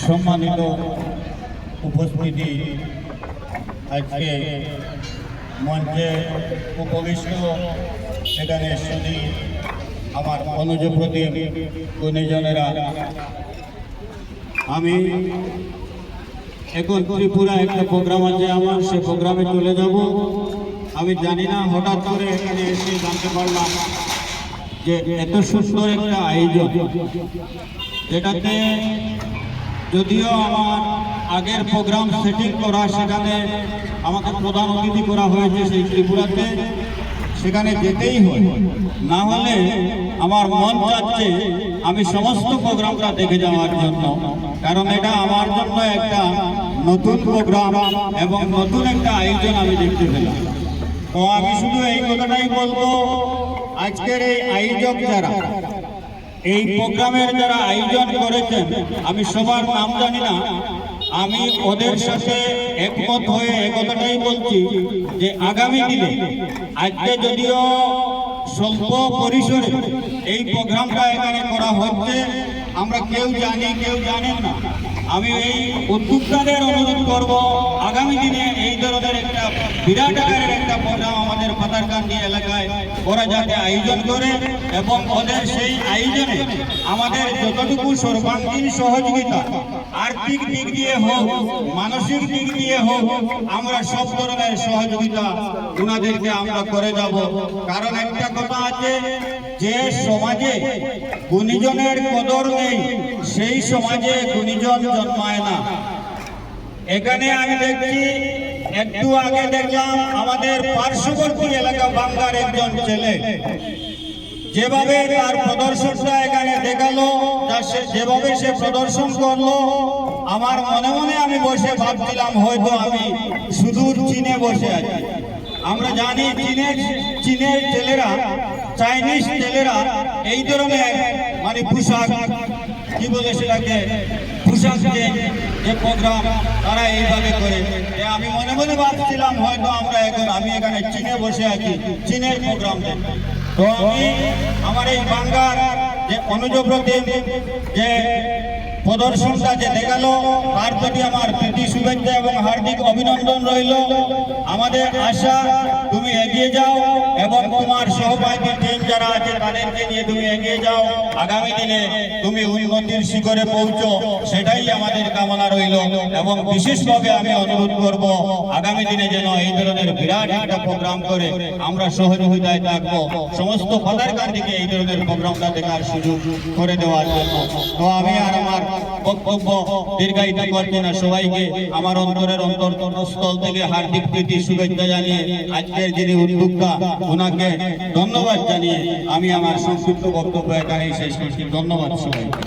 সম্মানিত উপস্থিতি, আজকে মঞ্চে উপবিষ্ট এখানে শুধু আমার অনুজ প্রতিম গুণীজনেরা, আমি এখন ত্রিপুরা একটা প্রোগ্রাম আছে আমার, সে প্রোগ্রামে চলে যাব। আমি জানি না, হঠাৎ করে এখানে এসে জানতে পারলাম যে এত সুন্দর একটা আয়োজন, যেটাতে যদিও আমার আগের প্রোগ্রাম সেটিং করা, সেখানে আমাকে প্রধান অতিথি করা হয়েছে সেই ত্রিপুরাতে, সেখানে যেতেই হয়। না হলে আমার মন চাচ্ছে আমি সমস্ত প্রোগ্রামটা দেখে যাওয়ার জন্য, কারণ এটা আমার জন্য একটা নতুন প্রোগ্রাম এবং নতুন একটা আয়োজন আমি দেখতে পেলাম। তো আমি শুধু এই কথাটাই বলবো, আজকের এই আয়োজক যারা, এই প্রোগ্রামের যারা আয়োজন করেছেন, আমি সবার নাম জানি না, আমি ওদের সাথে একমত হয়ে একথাটাই বলছি যে আগামী দিনে, আজকে যদিও স্বল্প পরিসরে এই প্রোগ্রামটা এখানে করা হচ্ছে, আমরা কেউ জানি কেউ জানেন না, আমি এই উদ্যোক্তাদের অনুরোধ করব আগামী দিনে এই ধরনের একটা বিরাট আকারের একটা প্রোগ্রাম আমাদের পাতারকান্দি এলাকায় ওরা যাতে আয়োজন করে, এবং ওদের সেই আয়োজনে আমাদের যতটুকু সর্বাঙ্গীন সহযোগিতা, আর্থিক দিক দিয়ে হোক, মানসিক দিক দিয়ে হোক, আমরা সব ধরনের সহযোগিতা ওনাদেরকে আমরা করে যাব। কারণ একটা কথা আছে, যে সমাজে গুণীজনের কদর নেই, সেই সমাজে গুণীজন জন্মায় না। এখানে আমি দেখছি, একটু আগে দেখলাম আমাদের পার্শ্ববর্তী এলাকা বাংলার একজন ছেলে যেভাবে তার প্রদর্শনটা এখানে দেখালো, যেভাবে সে প্রদর্শন করলো, আমার মনে মনে আমি বসে ভাবছিলাম হয়তো আমি সুদূর চীনে বসে আছি। আমরা জানি চীনের ছেলেরা, চাইনিজ ছেলেরা এই ধরনের মানে পোশাক, কি বলে সেটাকে, পোশাক যে প্রোগ্রাম তারা এইভাবে করে। আমি মনে মনে ভাবছিলাম হয়তো আমি এখানে চীনে বসে আছি, চীনের প্রোগ্রাম। তো আমি আমার এই বাংলার যে অনুজ প্রতিম যে প্রদর্শনটা যে দেখালো, তার প্রতি আমার প্রীতি শুভেচ্ছা এবং হার্দিক অভিনন্দন রইল। আমাদের আশা তুমি এগিয়ে যাও এবং তোমার সহপাঠী টিম যারা আছে তাদেরকে নিয়ে তুমি এগিয়ে যাও, আগামী দিনে তুমি উন্নতির শিখরে পৌঁছো, সেটাই আমাদের কামনা রইল। এবং বিশেষভাবে আমি অনুরোধ করব আগামী দিনে যেন এই ধরনের বিরাট একটা প্রোগ্রাম করে আমরা সহযোগিতায় থাকবো, সমস্ত পাতারকান্দিকে এই ধরনের প্রোগ্রামটা দেখার সুযোগ করে দেওয়ার জন্য। তো আমি আর আমার বক্তব্য দীর্ঘায়িত করছি না, সবাইকে আমার অন্তরের অন্তরস্থল থেকে হার্দিক প্রীতি শুভেচ্ছা জানিয়ে আজকের যিনি উদ্যোক্তা ওনাকে ধন্যবাদ জানিয়ে আমি আমার সংক্ষিপ্ত বক্তব্য এখানেই শেষ করছি। ধন্যবাদ সবাইকে।